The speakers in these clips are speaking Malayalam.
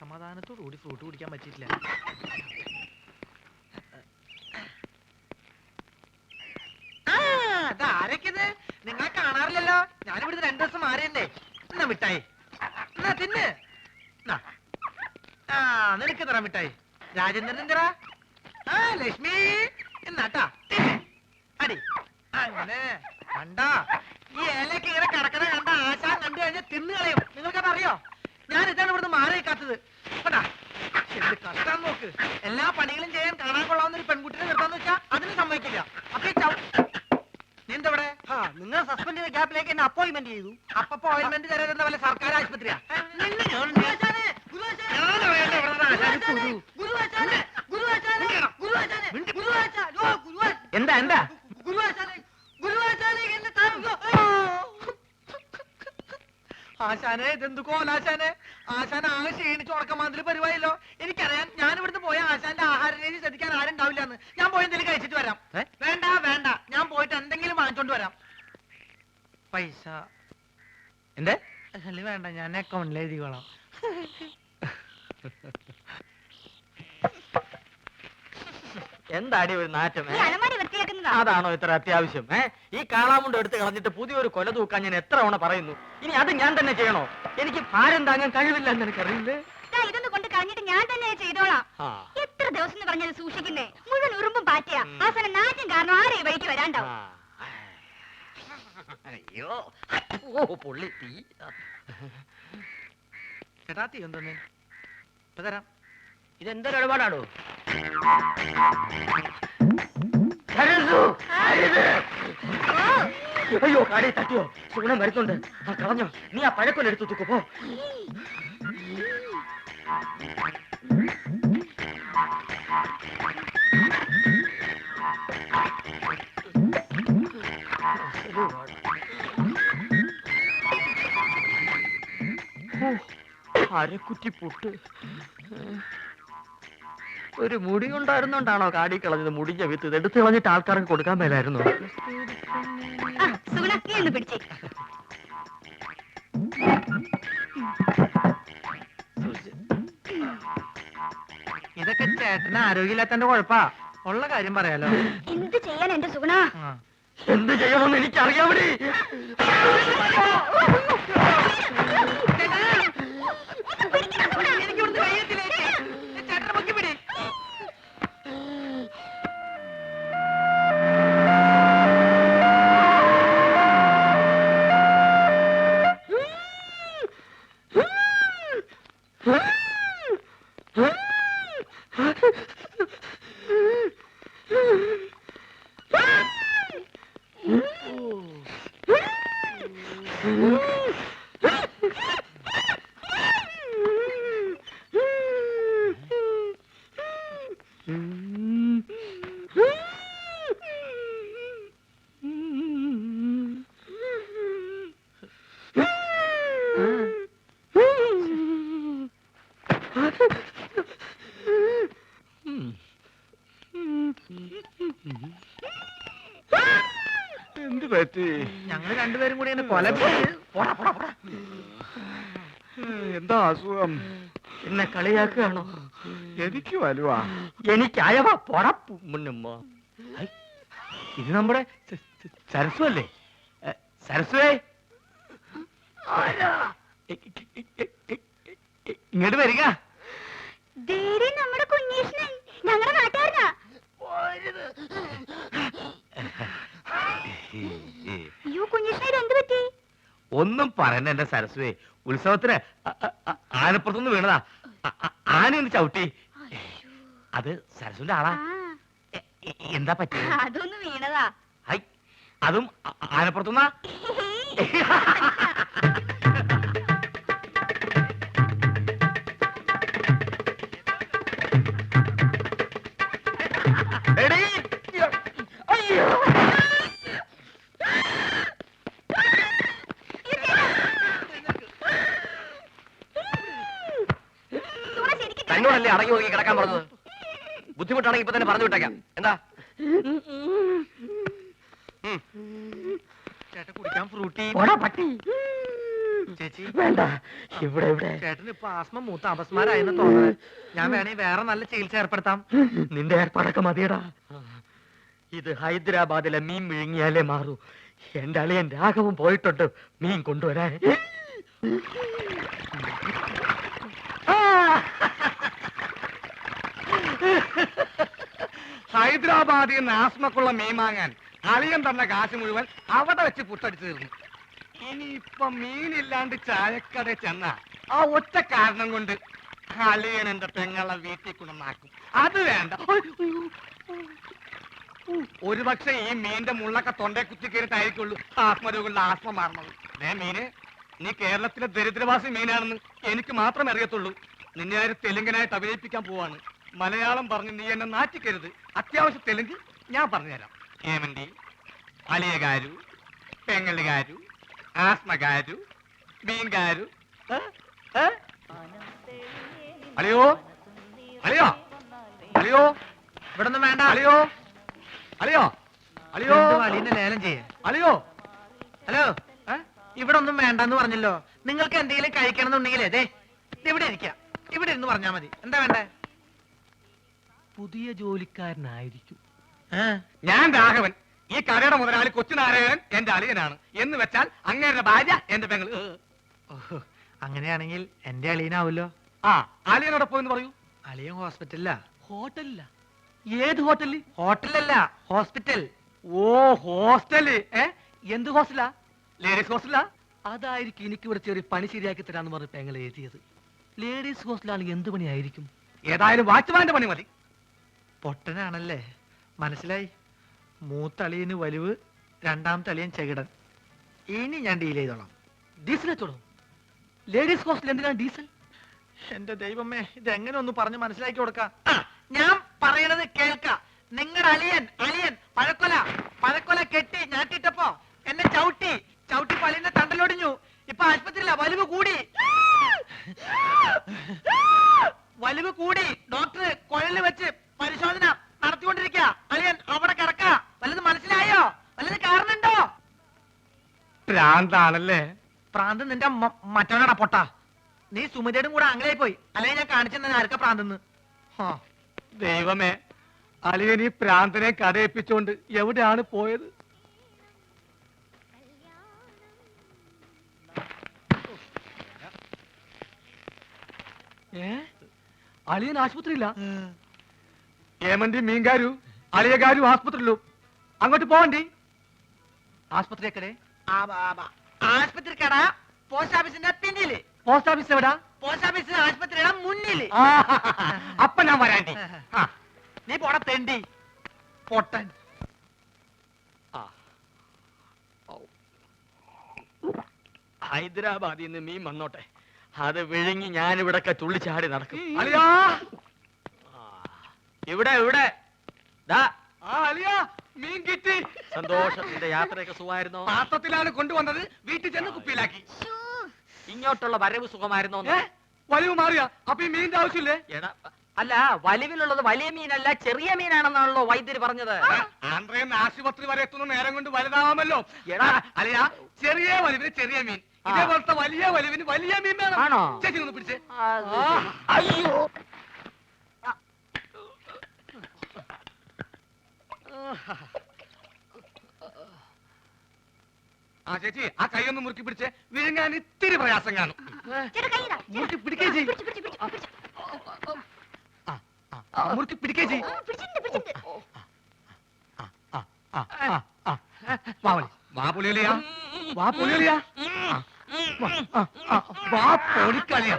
സമാധാനത്തോടു കൂടി ഫ്രൂട്ട് കുടിക്കാൻ പറ്റിയിട്ടില്ല. ആരൊക്കെത്? നിങ്ങളെ കാണാറില്ലല്ലോ. ഞാനിവിടുന്ന് 2 ദിവസം മാറിയല്ലേ. എന്നാ മിഠായി, എന്നാ തിന്ന്. നിനക്ക് തരാം മിഠായി. രാജേന്ദ്രൻ എന്തിനാ? ലക്ഷ്മി എന്നാട്ടാ അടി. അങ്ങനെ കണ്ടാ ഈ ഇലക്ക് ഇങ്ങനെ കിടക്കണ കണ്ട ആശാൻ കണ്ടു കഴിഞ്ഞാൽ തിന്നു കളയും. നിങ്ങൾക്കത് അറിയോ? ഞാൻ ഇതാണ് ഇവിടുന്ന് മാറി നിൽക്കാത്തത്. കണ്ടാ എന്ത് കഷ്ടം നോക്ക്. എല്ലാ പണികളും ചെയ്യാൻ കാണാൻ കൊള്ളാവുന്ന ഒരു പെൺകുട്ടിനെ നിർത്താന്ന് വെച്ചാ അതിന് സമ്മതിക്കില്ല. അപ്പൊ നീന്തവിടെ നിങ്ങൾ സസ്പെൻഡ് ചെയ്ത ഗ്യാപ്പിലേക്ക് എന്നെ അപ്പോയിന്റ്മെന്റ് ചെയ്തു. അപ്പൊ ഓയിന്റ്മെന്റ് തരാതെന്ന വല്ല സർക്കാർ ആശുപത്രിയാ? എന്താ എന്താ ആശാനെ? ഇതെന്തു കോലാശാനെ? ആശാൻ ആകെ ക്ഷീണിച്ച് ഉറക്കമാതിരി പരിപാടിയല്ലോ. എനിക്കറിയാം. ഞാൻ ഇവിടുന്ന് പോയ ആശാന്റെ ആഹാര രീതി ശ്രദ്ധിക്കാൻ ആരും ഉണ്ടാവില്ലെന്ന്. ഞാൻ പോയി എന്തെങ്കിലും കഴിച്ചിട്ട് വരാം. വേണ്ട വേണ്ട, ഞാൻ പോയിട്ട് എന്തെങ്കിലും വാങ്ങിച്ചോണ്ട് വരാം. പൈസ എന്റെ വേണ്ട, ഞാൻ അക്കൗണ്ടിൽ എഴുതിക്കോളാം. എന്താടി ഒരു നാറ്റം? അതാണോ ഇത്ര അത്യാവശ്യം? ഈ കാളാമുണ്ട് എടുത്ത് കളഞ്ഞിട്ട് പുതിയൊരു കൊല തൂക്കാൻ ഞാൻ എത്ര തവണ പറയുന്നു. ഇനി അത് ഞാൻ തന്നെ ചെയ്യണോ? എനിക്ക് ഭാരം താങ്ങാൻ കഴിവില്ല എന്ന് എനിക്കറിയില്ലേ. ഇതൊന്നും കൊണ്ട് കളഞ്ഞിട്ട് ഞാൻ തന്നെ ചെയ്തോളാം. എത്ര ദിവസം പറഞ്ഞത് സൂക്ഷിക്കുന്നേ? മുഴുവൻ ഉറുമ്പും പാറ്റിയാ. അവസാനം നാറ്റും കാരണം ആരെയും വഴിക്ക് വരാണ്ടാവും. അയ്യോ പൊള്ളി തീ. ചേട്ടാ തീ എന്തോന്നേ? ഇപ്പൊ തരാം. ഇതെന്തൊരു ഇടപാടാണോ? അയ്യോ കാടി തട്ടിയോ? സുഗുണം വരുന്നുണ്ട്. കളഞ്ഞോ? നീ ആ പഴക്കൊല്ലെടുത്ത് തൂക്കോ. പോ. അരക്കുറ്റി പുട്ട്. ഒരു മുടി ഉണ്ടായിരുന്നോണ്ടാണോ കാടി കളഞ്ഞത്? മുടിഞ്ഞ വിത്ത് ഇതെടുത്ത് കളഞ്ഞിട്ട് ആൾക്കാർക്ക് കൊടുക്കാൻ മേലായിരുന്നു. ഇതൊക്കെ ചേട്ടന് ആരോഗ്യമില്ലാത്തന്റെ കുഴപ്പാ. ഉള്ള കാര്യം പറയാലോ. എന്ത് ചെയ്യാൻ എന്റെ സുഗുണ? എന്ത് ചെയ്യണമെന്ന് എനിക്കറിയാമടി. ചേട്ടനെ പൊക്കി പിടി. എന്ത് പറ്റി? ഞങ്ങൾ രണ്ടുപേരും കൂടി കൊല. എന്താ അസുഖം? എന്നെ കളിയാക്കുകയാണോ? എനിക്ക് വലുവാ. എനിക്ക് അയവാ. മുന്നുമ്മ. ഇത് നമ്മുടെ സരസ്വ അല്ലേ? സരസ്വേ, ഇങ്ങോട്ട് വരിക. നമ്മുടെ കുഞ്ഞീഷ്ണൻ ഞങ്ങളുടെ നാട്ടുകാരനാ. അയ്യോ കുഞ്ഞീഷ്ണൻ, എന്ത് പറ്റി? ഒന്നും പറയണ്ട എന്റെ സരസ്വേ. ഉത്സവത്തിന് ആനപ്പുറത്തുനിന്ന് വീണതാ. ആനയൊന്ന് ചവിട്ടി. അത് സരസ്വന്റെ ആളാ. എന്താ പറ്റി? അതൊന്ന് വീണതാ. അതും ആനപ്പുറത്തുനിന്നാ? തന്നോടല്ലേ അടങ്ങി ഒതുങ്ങി കിടക്കാൻ പറഞ്ഞത്? ബുദ്ധിമുട്ടാണെങ്കിൽ ഇപ്പൊ തന്നെ പറഞ്ഞു വിട്ടേക്കാം. എന്താ ചേട്ടാ കുടിക്കാൻ ഫ്രൂട്ടി? പട്ടി ചേച്ചി വേണ്ട, ഇവിടെ ഇവിടെ. ചേട്ടന് ഇപ്പൊ ആസ്മ മൂത്ത അപസ്മാരായെന്ന് തോന്നുന്നത്. ഞാൻ വേണമെങ്കിൽ വേറെ നല്ല ചികിത്സ ഏർപ്പെടുത്താം. നിന്റെ ഏർപ്പാടൊക്കെ മതിയടാ. ഇത് ഹൈദരാബാദിലെ മീൻ വിഴുങ്ങിയാലേ മാറൂ. എന്റെ അളിയൻ രാഘവൻ പോയിട്ടുണ്ട് മീൻ കൊണ്ടുവരാൻ. ഹൈദരാബാദിൽ നിന്ന് ആസ്മക്കുള്ള മീൻ വാങ്ങാൻ അളിയൻ തന്ന കാശ് മുഴുവൻ അവിടെ വെച്ച് പുട്ടടിച്ചു തീർന്നു. ഇനിയിപ്പൊ മീനില്ലാണ്ട് ചായക്കട ചെന്ന ആ ഒറ്റ കാരണം കൊണ്ട് അളിയൻ എന്റെ പെങ്ങളെ വീട്ടിൽ കൊണ്ടുവന്നാക്കും. അത് വേണ്ട. ഒരു പക്ഷെ ഈ മീന്റെ മുള്ളൊക്കെ തൊണ്ടേ കുത്തി കയറിട്ടായിരിക്കുള്ളൂ ആത്മരോഗങ്ങളുടെ ആസ്മ മാറുന്നത്. മീന്, നീ കേരളത്തിലെ ദരിദ്രവാസി മീനാണെന്ന് എനിക്ക് മാത്രമേ അറിയത്തുള്ളൂ. നിന്നെ ആര് തെലുങ്കനായിട്ട് അഭിനയിപ്പിക്കാൻ പോവാണ്. മലയാളം പറഞ്ഞ് നീ എന്നെ നാറ്റിക്കരുത്. അത്യാവശ്യം തെലുങ്ക് ഞാൻ പറഞ്ഞുതരാം. ഏമന്തി, അലിയകാരു, പെങ്ങളുകാരു, ആസ്മകാരു, മീൻകാരു. അളിയോ, അളിയോ, അളിയോ, ഇവിടെ ഒന്നും വേണ്ട. അളിയോ, അളിയോ, അളിയോ, അളിയനെ ലേലം ചെയ്യേ. അളിയോ. ഹലോ, ഇവിടെ ഒന്നും വേണ്ടെന്ന് പറഞ്ഞല്ലോ. നിങ്ങൾക്ക് എന്തെങ്കിലും കഴിക്കണം എന്നുണ്ടെങ്കിലേ ദേ ഇവിടെ ഇരിക്കാം. ഇവിടെ ഇരുന്ന് പറഞ്ഞാ മതി. എന്താ വേണ്ടേ? പുതിയ ജോലിക്കാരനായിരിക്കും. ആ, ഞാൻ രാഘവൻ. ഈ കടയുടെ മുതലാളി കൊച്ചുനാരായണൻ എന്റെ അളിയനാണ്. എന്ന് വെച്ചാൽ അങ്ങേരുടെ ഭാര്യ എന്റെ പെങ്ങള്. ഓഹോ, അങ്ങനെയാണെങ്കിൽ എന്റെ അളിയനാവൂല്ലോ. ആ, അളിയനോടൊപ്പം എന്ന് പറയൂ. അളിയൻ ഹോസ്പിറ്റലിലാ. ഹോട്ടലില്ല. ഏത് ഹോട്ടലിൽ? ഹോട്ടലല്ല, ഹോസ്പിറ്റൽ. ഓ, ഹോസ്റ്റല്. എന്ത് ഹോസ്റ്റലാ? ലേഡീസ് ഹോസ്റ്റലാ? അതായിരിക്കും എനിക്ക് ഇവിടെ ചെറിയ പണി ശരിയാക്കി തരാന്ന് പറഞ്ഞ് പെങ്ങൾ എഴുതിയത്. ലേഡീസ് ഹോസ്റ്റലാണ് എന്ത് പണിയായിരിക്കും? ഏതായാലും വാച്ച്മാന്റെ പണി മതി. പൊട്ടനാണല്ലേ, മനസ്സിലായി. മൂത്തളിയന് വലിവ്, രണ്ടാമത്തെ അളിയൻ ചെകിടൻ. ഇനി ഞാൻ ഡീൽ ചെയ്തോളാം. ഡീസൽ വെച്ചോളൂ. ലേഡീസ് ഹോസ്റ്റൽ എന്തിനാണ് ഡീസൽ? എന്റെ ദൈവമേ, ഇതെങ്ങനെ ഒന്ന് പറഞ്ഞ് മനസ്സിലാക്കി കൊടുക്കാം. ഞാൻ പറയണത് കേൾക്ക. നിങ്ങളുടെ അളിയൻ പഴക്കൊല കെട്ടി ഞാട്ടിട്ടപ്പോ എന്നെ ചവിട്ടി പള്ളിന്റെ തണ്ടലൊടിഞ്ഞു. ഇപ്പൊ ആശുപത്രിയില്ല. വലിവ് കൂടി ഡോക്ടർ കുഴലിൽ വെച്ച് പരിശോധന നടത്തിക്കൊണ്ടിരിക്കുക. അളിയൻ അവിടെ കിടക്ക. വല്ലത് മനസ്സിലായോ? വല്ലത് കാരണുണ്ടോ? ഭ്രാന്താണല്ലേ? പ്രാന്ത് നിന്റെ മറ്റവനാടാ പൊട്ട. നീ സുമിതയുടെ കൂടെ ആംഗ്ലായി പോയി. അല്ലെങ്കിൽ ഞാൻ കാണിച്ചെന്നെ ആർക്കാ പ്രാന്തെന്ന്. ദൈവമേ, അളിയൻ ഈ പ്രാന്തനെ കടയിപ്പിച്ചോണ്ട് എവിടെയാണ് പോയത്? അളിയൻ ആശുപത്രിയില്ല. ഏമന്തി മീൻകാരു അളിയകാരു ആസ്പത്രിയിലും. അങ്ങോട്ട് പോവണ്ടി. ആസ്പത്രിക്കടെ? ആശുപത്രി കട പോസ്റ്റ് ഓഫീസിന്റെ പിന്നില്. പോസ്റ്റ് ഓഫീസ് എവിടാ? പോസ്റ്റ് ഓഫീസ് ആശുപത്രിയുടെ മുന്നില്. അപ്പൊ ഞാൻ വരാണ്ടി. നീ പോട തെണ്ടി പൊട്ടൻ. ഹൈദരാബാദിൽ നിന്ന് മീൻ വന്നോട്ടെ, അത് വിഴുങ്ങി ഞാനിവിടൊക്കെ തുള്ളിച്ചാടി നടക്കും. അളിയാ, ഇവിടെ ഇവിടെ ദാ. അളിയാ, മീൻ കിട്ടി. സന്തോഷം. നിന്റെ യാത്രയൊക്കെ സുഖമായിരുന്നോ? പാത്രത്തിലാണ് കൊണ്ടുവന്നത്. വീട്ടിൽ ചെന്ന് കുപ്പിയിലാക്കി. ഇങ്ങോട്ടുള്ള വരവ് സുഖമായിരുന്നോ? വലിവ് മാറിയാ? അപ്പൊ ഈ മീനിന്റെ ആവശ്യമില്ലേ? എടാ, അല്ല, വലിവിലുള്ളത് വലിയ മീനല്ല ചെറിയ മീനാണെന്നാണല്ലോ വൈദ്യര് പറഞ്ഞത്. ആന്ധ്രയിൽ ആശുപത്രി വരെ എത്തുന്ന നേരം കൊണ്ട് വലുതാവാമല്ലോ. എടാ അളിയാ, ചെറിയ വലിവിന് ചെറിയ മീൻ, ഇതേപോലത്തെ വലിയ വലിവിന് വലിയ മീൻ വേണം. ആണോ? ചേച്ചി ഒന്ന് പിടിച്ചേ. അയ്യോ, ആ ചേച്ചി, ആ കൈയൊന്ന് മുറുക്കി പിടിച്ചേ. വിഴുങ്ങാൻ ഇത്തിരി പ്രയാസം കാണും. മുറുക്കി പിടിക്കേ ചെയ്. മുറുക്കി പിടിക്കേ ചെയ്. വാ പുലിയലിയാ, വാ പുലിയലിയാ, വാ പൊളിക്കളിയാ.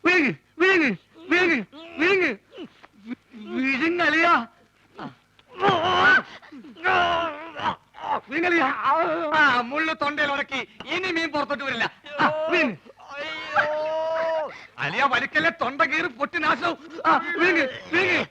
വിഴുങ്ങ് വിഴുങ്ങ് വിഴുങ്ങ് വിഴുങ്ങ് വിഴുങ്ങലിയാ. വിഴുങ്ങലിയാ. മുള്ളു തൊണ്ടയിൽ ഉടക്കി. ഇനി മീൻ പുറത്തോട്ട് വരില്ല. വിഴുങ്ങ്. അലിയ വലിക്കല്ലേ, തൊണ്ട കീറി പൊട്ടി നാശവും. വിഴുങ്ങ് വിഴുങ്ങ്.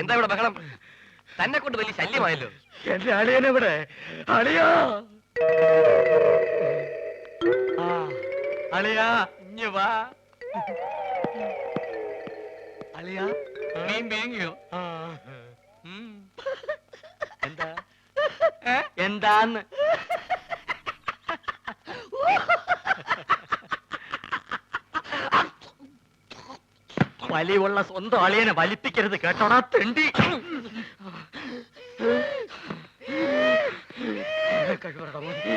എന്താ ഇവിടെ ബഹളം? തന്നെ കൊണ്ട് വലിയ ശല്യമായല്ലോ. എന്റെ അളിയനെവിടെ? അളിയാ, ആ, അളിയാ ഇഞ്ഞ് വാ. അളിയാ, മീൻ വേങ്ങിയോ? ആ, എന്താ എന്താന്ന്? വലിയുള്ള സ്വന്തം അളിയനെ വലിപ്പിക്കരുത് കേട്ടോടാ തെണ്ടി. കഴിവറടാ മോനെ.